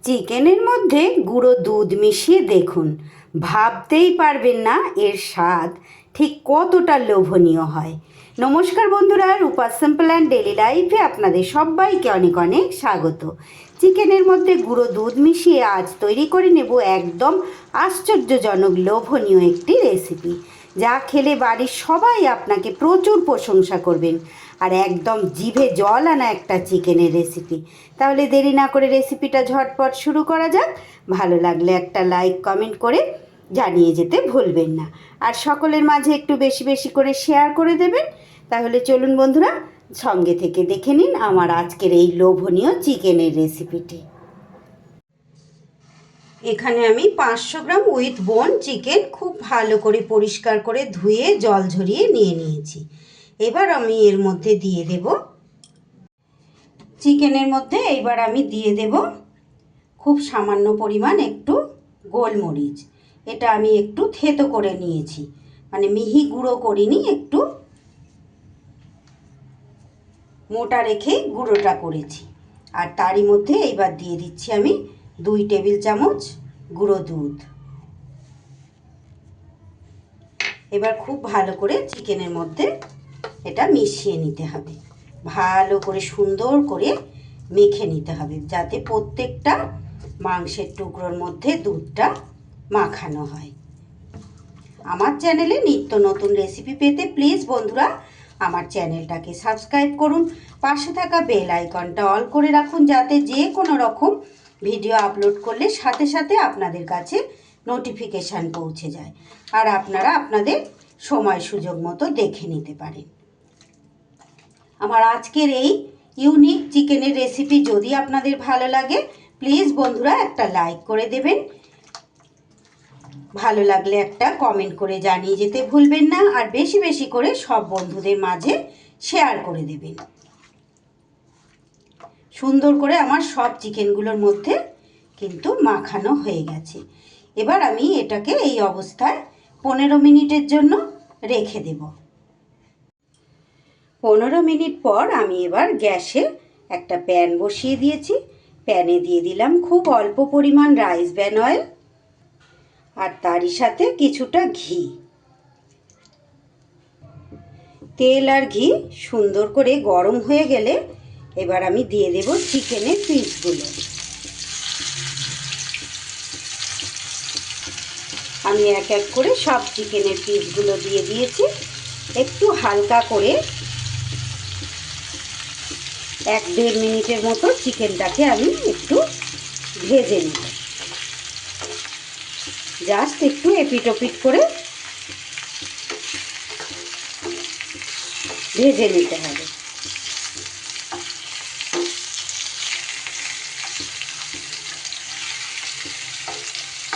চিকেনের মধ্যে গুঁড়ো দুধ মিশিয়ে দেখুন, ভাবতেই পারবেন না এর স্বাদ ঠিক কতটা লোভনীয় হয়। নমস্কার বন্ধুরা, রূপা সিম্পল অ্যান্ড ডেলি লাইফে আপনাদের সবাইকে অনেক অনেক স্বাগত। চিকেনের মধ্যে গুঁড়ো দুধ মিশিয়ে আজ তৈরি করে নেব একদম আশ্চর্যজনক লোভনীয় একটি রেসিপি, যা খেলে বাড়ির সবাই আপনাকে প্রচুর প্রশংসা করবেন। আর একদম জিভে জল আনা একটা চিকেনের রেসিপি। তাহলে দেরি না করে রেসিপিটা ঝটপট শুরু করা যাক। ভালো লাগলে একটা লাইক কমেন্ট করে জানিয়ে যেতে ভুলবেন না, আর সকলের মাঝে একটু বেশি বেশি করে শেয়ার করে দেবেন। তাহলে চলুন বন্ধুরা, সঙ্গে থেকে দেখে নিন আমার আজকের এই লোভনীয় চিকেনের রেসিপিটি। এখানে আমি 500 গ্রাম উইথ বোন চিকেন খুব ভালো করে পরিষ্কার করে ধুয়ে জল ঝরিয়ে নিয়ে নিয়েছি। এবার আমি এর মধ্যে দিয়ে দেব চিকেনের মধ্যে এবার আমি দিয়ে দেব খুব সামান্য পরিমাণ একটু গোলমরিচ। এটা আমি একটু থেতো করে নিয়েছি, মানে মিহি গুঁড়ো করিনি, একটু মোটা রেখে গুঁড়োটা করেছি। আর তারই মধ্যে এইবার দিয়ে দিচ্ছি আমি 2 টেবিল চামচ গুঁড়ো দুধ। এবার খুব ভালো করে চিকেনের মধ্যে এটা মিশিয়ে নিতে হবে, ভালো করে সুন্দর করে মেখে নিতে হবে, যাতে প্রত্যেকটা মাংসের টুকরোর মধ্যে দুধটা মাখানো হয়। আমার চ্যানেলে নিত্য নতুন রেসিপি পেতে প্লিজ বন্ধুরা আমার চ্যানেলটাকে সাবস্ক্রাইব করুন, পাশে থাকা বেল আইকনটা অল করে রাখুন, যাতে যে কোনো রকম ভিডিও আপলোড করলে সাথে সাথে আপনাদের কাছে নোটিফিকেশান পৌঁছে যায়, আর আপনারা আপনাদের সময় সুযোগ মতো দেখে নিতে পারেন। আমার আজকের এই ইউনিক চিকেনের রেসিপি যদি আপনাদের ভালো লাগে প্লিজ বন্ধুরা একটা লাইক করে দেবেন, ভালো লাগলে একটা কমেন্ট করে জানিয়ে যেতে ভুলবেন না, আর বেশি বেশি করে সব বন্ধুদের মাঝে শেয়ার করে দেবেন। সুন্দর করে আমার সব চিকেনগুলোর মধ্যে কিন্তু মাখানো হয়ে গেছে। এবার আমি এটাকে এই অবস্থায় 15 মিনিটের জন্য রেখে দেব। 15 মিনিট পর আমি এবার গ্যাসে একটা প্যান বসিয়ে দিয়েছি। প্যানে দিয়ে দিলাম খুব অল্প পরিমাণ রাইস ব্র্যান অয়েল, আর তারই সাথে কিছুটা ঘি। তেল আর ঘি সুন্দর করে গরম হয়ে গেলে এবার আমি দিয়ে দেব চিকেনের পিসগুলো। আমি এক এক করে সব চিকেনের পিসগুলো দিয়ে দিয়েছি। একটু হালকা করে 1-1.5 মিনিটের মতো চিকেনটাকে আমি একটু ভেজে নেব, জাস্ট একটু এপিট ওপিট করে ভেজে নিতে হবে।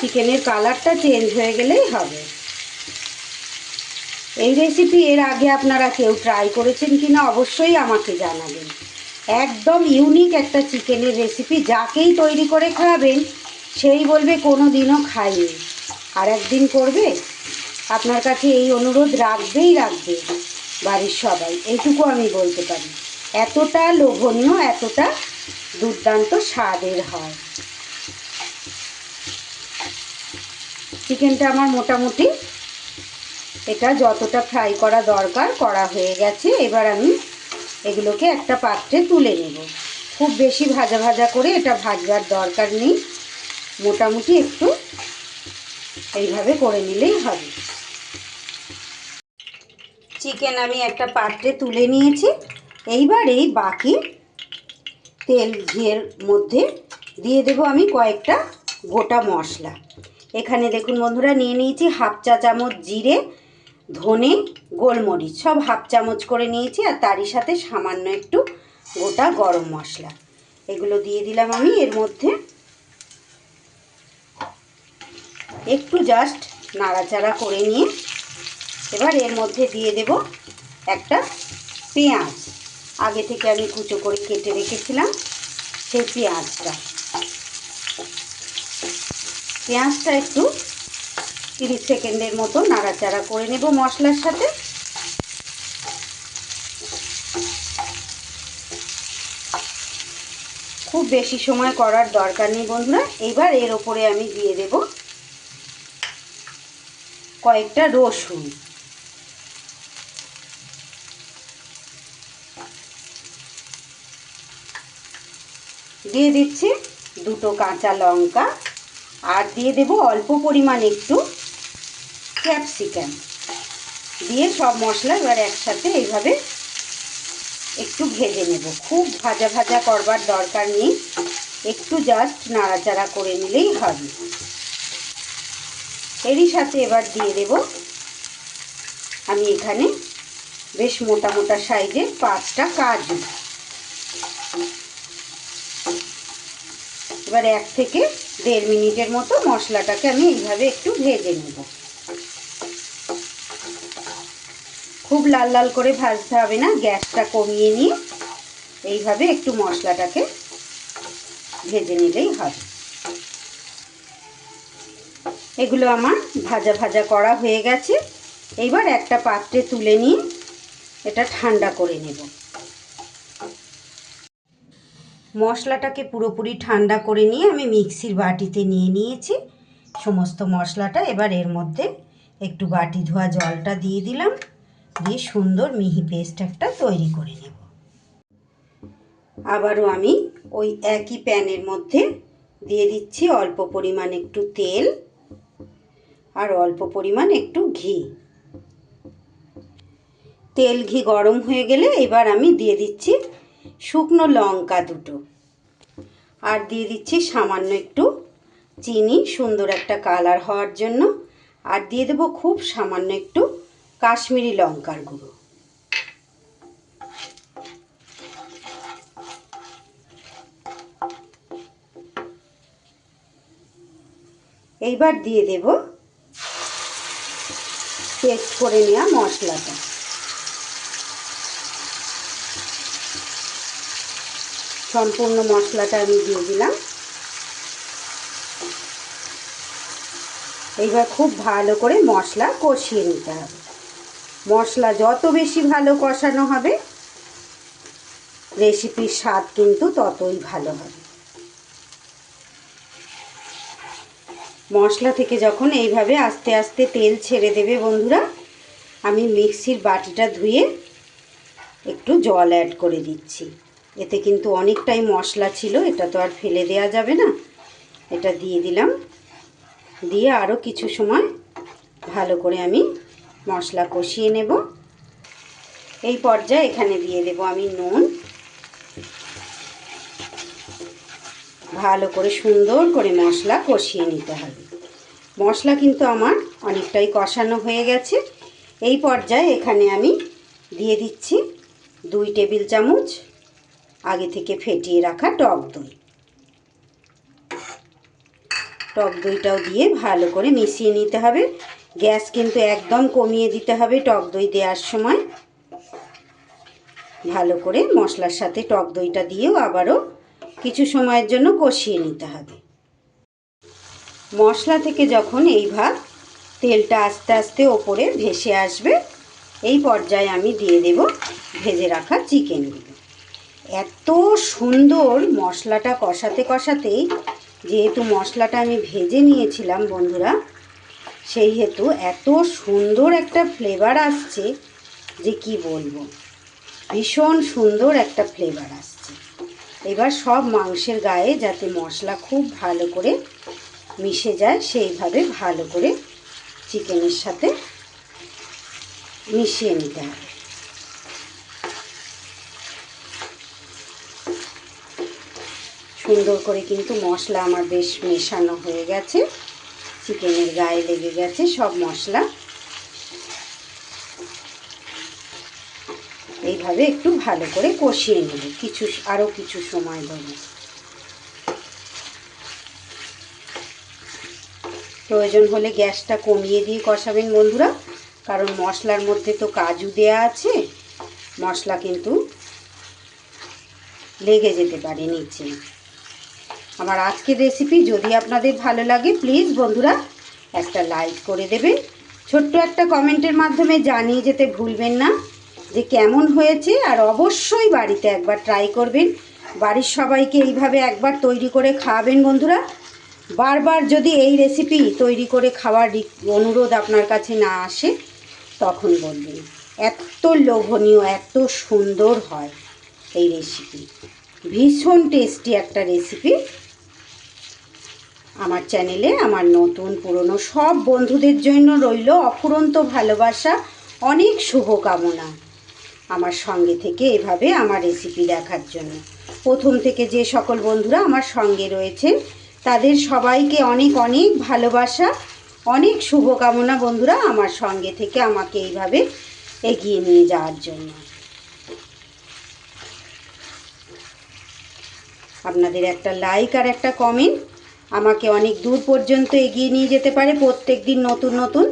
চিকেনের কালারটা চেঞ্জ হয়ে গেলেই হবে। এই রেসিপি এর আগে আপনারা কেউ ট্রাই করেছেন কিনা অবশ্যই আমাকে জানাবেন। একদম ইউনিক একটা চিকেনের রেসিপি, যাকেই তৈরি করে খাওয়াবেন সেই বলবে কোনো দিনও খাইনি, আর একদিন করবে। আপনার কাছে এই অনুরোধ রাখবে বাড়ির সবাই, এইটুকু আমি বলতে পারি। এতটা লোভনীয়, এতটা দুর্দান্ত স্বাদের হয়। চিকেনটা আমার মোটামুটি এটা যতটা ফ্রাই করা দরকার করা হয়ে গেছে। এবার আমি এগুলোকে একটা পাত্রে তুলে নেব। খুব বেশি ভাজা ভাজা করে এটা ভাজবার দরকার নেই, মোটামুটি একটু এইভাবে করে নিলেই হবে। চিকেন আমি একটা পাত্রে তুলে নিয়েছি। এইবার এই বাকি তেল ঘিয়ের মধ্যে দিয়ে দেব আমি কয়েকটা গোটা মশলা। এখানে দেখুন বন্ধুরা, নিয়ে নিয়েছি 1/2 চা চামচ জিরে, ধনে, গোলমরিচ সব 1/2 চামচ করে নিয়েছি, আর তারই সাথে সামান্য একটু গোটা গরম মশলা। এগুলো দিয়ে দিলাম আমি এর মধ্যে। একটু জাস্ট নাড়াচাড়া করে নিয়ে এবার এর মধ্যে দিয়ে দেব একটা পেঁয়াজ। আগে থেকে আমি কুচো করে কেটে রেখেছিলাম সেই পেঁয়াজটা একটু 30 সেকেন্ডের মতো নাড়াচাড়া করে নেব মশলার সাথে। খুব বেশি সময় করার দরকার নেই বন্ধুরা। এবার এর ওপরে আমি দিয়ে দেব কয়েকটা রসুন, দিয়ে দিচ্ছি দুটো কাঁচা লঙ্কা, আর দিয়ে দেব অল্প পরিমাণ একটু ক্যাপসিকাম। দিয়ে সব মশলা এবার একসাথে এইভাবে একটু ভেজে নেব। খুব ভাজা ভাজা করবার দরকার নেই, একটু জাস্ট নাড়াচাড়া করে নিলেই হবে। এরই সাথে এবার দিয়ে দেব আমি এখানে বেশ মোটা মোটা সাইজের 5টা কাজু। এবার 1 থেকে 1.5 মিনিটের মতো মশলাটাকে আমি এইভাবে একটু ভেজে নেব। খুব লাল লাল করে ভাজতে হবে না, গ্যাসটা কমিয়ে নিয়ে এইভাবে একটু মশলাটাকে ভেজে নিলেই হবে। এগুলো আমার ভাজা ভাজা করা হয়ে গেছে। এইবার একটা পাত্রে তুলে নিয়ে এটা ঠান্ডা করে নেব। মশলাটাকে পুরোপুরি ঠান্ডা করে নিয়ে আমি মিক্সির বাটিতে নিয়ে নিয়েছি সমস্ত মশলাটা। এবার এর মধ্যে একটু বাটি ধোয়া জলটা দিয়ে দিলাম, দিয়ে সুন্দর মিহি পেস্ট একটা তৈরি করে নেব। আবারও আমি ওই একই প্যানের মধ্যে দিয়ে দিচ্ছি অল্প পরিমাণ একটু তেল আর অল্প পরিমাণ একটু ঘি। তেল ঘি গরম হয়ে গেলে এবার আমি দিয়ে দিচ্ছি শুকনো লঙ্কা দুটো, আর দিয়ে দিচ্ছি সামান্য একটু চিনি সুন্দর একটা কালার হওয়ার জন্য, আর দিয়ে দেবো খুব সামান্য একটু কাশ্মীরি লঙ্কার গুঁড়ো। এইবার দিয়ে দেব পেস্ট করে নেওয়া মশলাটা। সম্পূর্ণ মশলাটা আমি দিয়ে দিলাম। এইবার খুব ভালো করে মশলা কষিয়ে নিতে হবে। মশলা যত বেশি ভালো কষানো হবে রেসিপির স্বাদ কিন্তু ততই ভালো হবে। মশলা থেকে যখন এইভাবে আস্তে আস্তে তেল ছেড়ে দেবে বন্ধুরা, আমি মিক্সির বাটিটা ধুয়ে একটু জল অ্যাড করে দিচ্ছি। এতে কিন্তু অনেকটাই মশলা ছিল, এটা তো আর ফেলে দেওয়া যাবে না। এটা দিয়ে দিলাম, দিয়ে আরও কিছু সময় ভালো করে আমি মশলা কষিয়ে নেব। এই পর্যায়ে এখানে দিয়ে দেব আমি নুন। ভালো করে সুন্দর করে মশলা কষিয়ে নিতে হবে। মশলা কিন্তু আমার অনেকটাই কষানো হয়ে গেছে। এই পর্যায়ে এখানে আমি দিয়ে দিচ্ছি 2 টেবিল চামচ আগে থেকে ফেটিয়ে রাখা টক দই। টক দইটাও দিয়ে ভালো করে মিশিয়ে নিতে হবে। গ্যাস কিন্তু একদম কমিয়ে দিতে হবে টক দই দেওয়ার সময়। ভালো করে মশলার সাথে টক দইটা দিয়েও আবারও কিছু সময়ের জন্য কষিয়ে নিতে হবে। মশলা থেকে যখন এইভাবে তেলটা আস্তে আস্তে ওপরে ভেসে আসবে, এই পর্যায়ে আমি দিয়ে দেব ভেজে রাখা চিকেনগুলো। এত সুন্দর মশলাটা কষাতে কষাতেই, যেহেতু মশলাটা আমি ভেজে নিয়েছিলাম বন্ধুরা, সেই হেতু এত সুন্দর একটা ফ্লেভার আসছে যে কি বলবো, ভীষণ সুন্দর একটা ফ্লেভার আসছে। এবার সব মাংসের গায়ে যাতে মশলা খুব ভালো করে মিশে যায় সেইভাবে ভালো করে চিকেনের সাথে মিশিয়ে নিতে হবে। সুন্দর করে কিন্তু মশলা আমার বেশ মেশানো হয়ে গেছে, চিকেনের গায়ে লেগে গেছে সব মশলা। এইভাবে একটু ভালো করে কষিয়ে নেব আরও কিছু সময় ধরে। প্রয়োজন হলে গ্যাসটা কমিয়ে দিয়ে কষাবেন বন্ধুরা, কারণ মশলার মধ্যে তো কাজু দেয়া আছে, মশলা কিন্তু লেগে যেতে পারে নিচে। আমার আজকের রেসিপি যদি আপনাদের ভালো লাগে প্লিজ বন্ধুরা একটা লাইক করে দেবেন, ছোট্ট একটা কমেন্টের মাধ্যমে জানিয়ে যেতে ভুলবেন না যে কেমন হয়েছে। আর অবশ্যই বাড়িতে একবার ট্রাই করবেন, বাড়ির সবাইকে এইভাবে একবার তৈরি করে খাওয়াবেন বন্ধুরা। বারবার যদি এই রেসিপি তৈরি করে খাওয়ার অনুরোধ আপনার কাছে না আসে তখন বলবেন। এত লোভনীয়, এত সুন্দর হয় এই রেসিপি, ভীষণ টেস্টি একটা রেসিপি। আমার চ্যানেলে আমার নতুন পুরনো সব বন্ধুদের জন্য রইল অফুরন্ত ভালোবাসা, অনেক শুভকামনা। আমার সঙ্গে থেকে এভাবে আমার রেসিপি দেখার জন্য প্রথম থেকে যে সকল বন্ধুরা আমার সঙ্গে রয়েছেন তাদের সবাইকে অনেক অনেক ভালোবাসা, অনেক শুভকামনা বন্ধুরা, আমার সঙ্গে থেকে আমাকে এইভাবে এগিয়ে নিয়ে যাওয়ার জন্য। আপনাদের একটা লাইক আর একটা কমেন্ট আমাকে অনেক দূর পর্যন্ত এগিয়ে নিয়ে যেতে পারে। প্রত্যেক দিন নতুন নতুন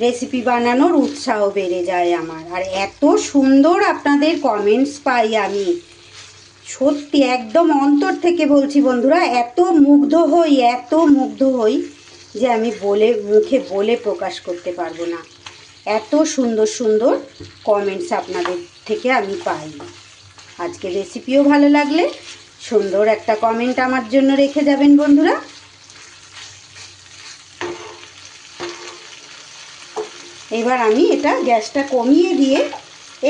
রেসিপি বানানোর উৎসাহ বেড়ে যায় আমার। আর এত সুন্দর আপনাদের কমেন্টস পাই আমি, সত্যি একদম অন্তর থেকে বলছি বন্ধুরা, এত মুগ্ধ হই যে আমি মুখে বলে প্রকাশ করতে পারবো না। এত সুন্দর সুন্দর কমেন্টস আপনাদের থেকে আমি পাই। আজকে রেসিপিও ভালো লাগলে সুন্দর একটা কমেন্ট আমার জন্য রেখে যাবেন বন্ধুরা। এবার আমি এটা গ্যাসটা কমিয়ে দিয়ে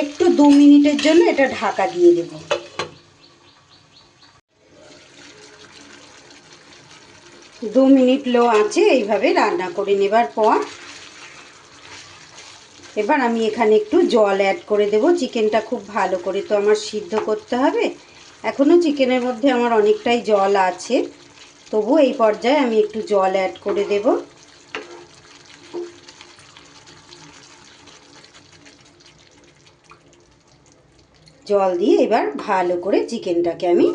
একটু 2 মিনিটের জন্য এটা ঢাকা দিয়ে দেব। 2 মিনিট লো আঁচে এইভাবে রান্না করে নেবার পর এবার আমি এখানে একটু জল অ্যাড করে দেব। চিকেনটা খুব ভালো করে তো আমার সিদ্ধ করতে হবে, এখনও চিকেনের মধ্যে আমার অনেকটাই জল আছে, তবু এই পর্যায়ে আমি একটু জল অ্যাড করে দেব। জল দিয়ে এবার ভালো করে চিকেনটাকে আমি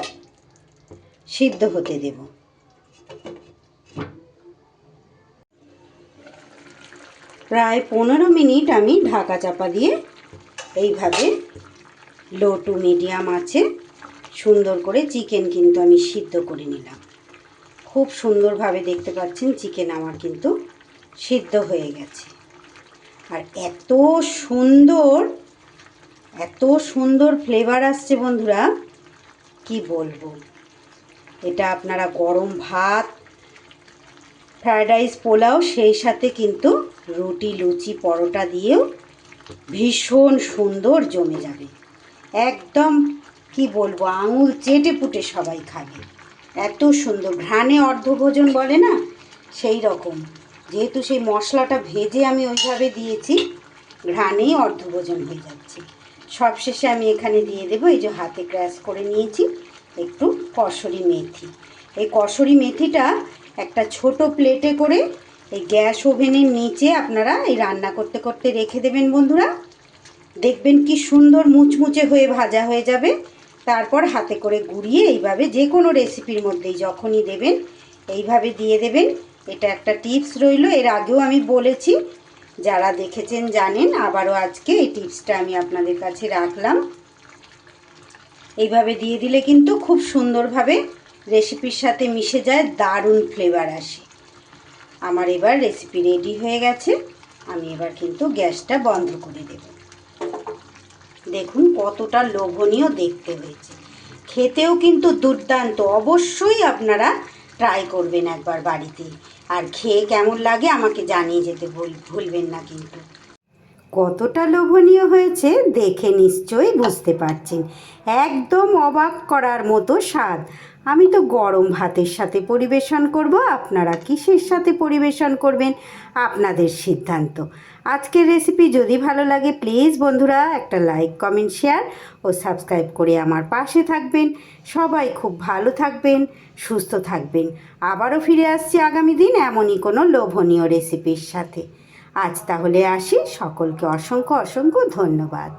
সিদ্ধ হতে দেব। প্রায় 15 মিনিট আমি ঢাকা চাপা দিয়ে এইভাবে লো টু মিডিয়াম আছে সুন্দর করে চিকেন কিন্তু আমি সিদ্ধ করে নিলাম। খুব সুন্দরভাবে দেখতে পাচ্ছেন চিকেন আমার কিন্তু সিদ্ধ হয়ে গেছে। আর এত সুন্দর ফ্লেভার আসছে বন্ধুরা, কি বলবো। এটা আপনারা গরম ভাত, ফ্রায়েড রাইস, পোলাও, সেই সাথে কিন্তু রুটি, লুচি, পরোটা দিয়েও ভীষণ সুন্দর জমে যাবে। একদম কি বলবো, আঙুল চেটে পুটে সবাই খাবে, এত সুন্দর। ঘ্রাণে অর্ধভোজন বলে না, সেই রকম। যেহেতু সেই মশলাটা ভেজে আমি ওইভাবে দিয়েছি, ঘ্রাণেই অর্ধভোজন হয়ে যাচ্ছে। সবশেষে আমি এখানে দিয়ে দেবো, এই যে হাতে ক্র্যাশ করে নিয়েছি, একটু কসুরি মেথি। এই কসুরি মেথিটা একটা ছোট প্লেটে করে এই গ্যাস ওভেনের নিচে আপনারা এই রান্না করতে করতে রেখে দেবেন বন্ধুরা। দেখবেন কি সুন্দর মুচমুচে হয়ে ভাজা হয়ে যাবে। তারপর হাতে করে গুঁড়িয়ে এইভাবে যে কোনো রেসিপির মধ্যেই যখনই দেবেন এইভাবে দিয়ে দেবেন। এটা একটা টিপস রইল, এর আগেও আমি বলেছি, যারা দেখেছেন জানেন, আবারও আজকে এই টিপসটা আমি আপনাদের কাছে রাখলাম। এইভাবে দিয়ে দিলে কিন্তু খুব সুন্দরভাবে রেসিপির সাথে মিশে যায়, দারুণ ফ্লেভার আসে। আমার এবার রেসিপি রেডি হয়ে গেছে, আমি এবার কিন্তু গ্যাসটা বন্ধ করে দেব। দেখুন কতটা লোভনীয় দেখতে হয়েছে, খেতেও কিন্তু দুর্দান্ত। অবশ্যই আপনারা ট্রাই করবেন একবার বাড়িতে, আর খেয়ে কেমন লাগে আমাকে জানিয়ে যেতে ভুলবেন না কিন্তু। কতটা লোভনীয় হয়েছে দেখে নিশ্চয়ই বুঝতে পারছেন, একদম অবাক করার মতো স্বাদ। আমি তো গরম ভাতের সাথে পরিবেশন করব, আপনারা কিসের সাথে পরিবেশন করবেন আপনাদের সিদ্ধান্ত। আজকের রেসিপি যদি ভালো লাগে প্লিজ বন্ধুরা একটা লাইক, কমেন্ট, শেয়ার ও সাবস্ক্রাইব করে আমার পাশে থাকবেন। সবাই খুব ভালো থাকবেন, সুস্থ থাকবেন। আবারও ফিরে আসছি আগামী দিন এমনই কোনো লোভনীয় রেসিপির সাথে। আজ তাহলে আসি, সকলকে অসংখ্য অসংখ্য ধন্যবাদ।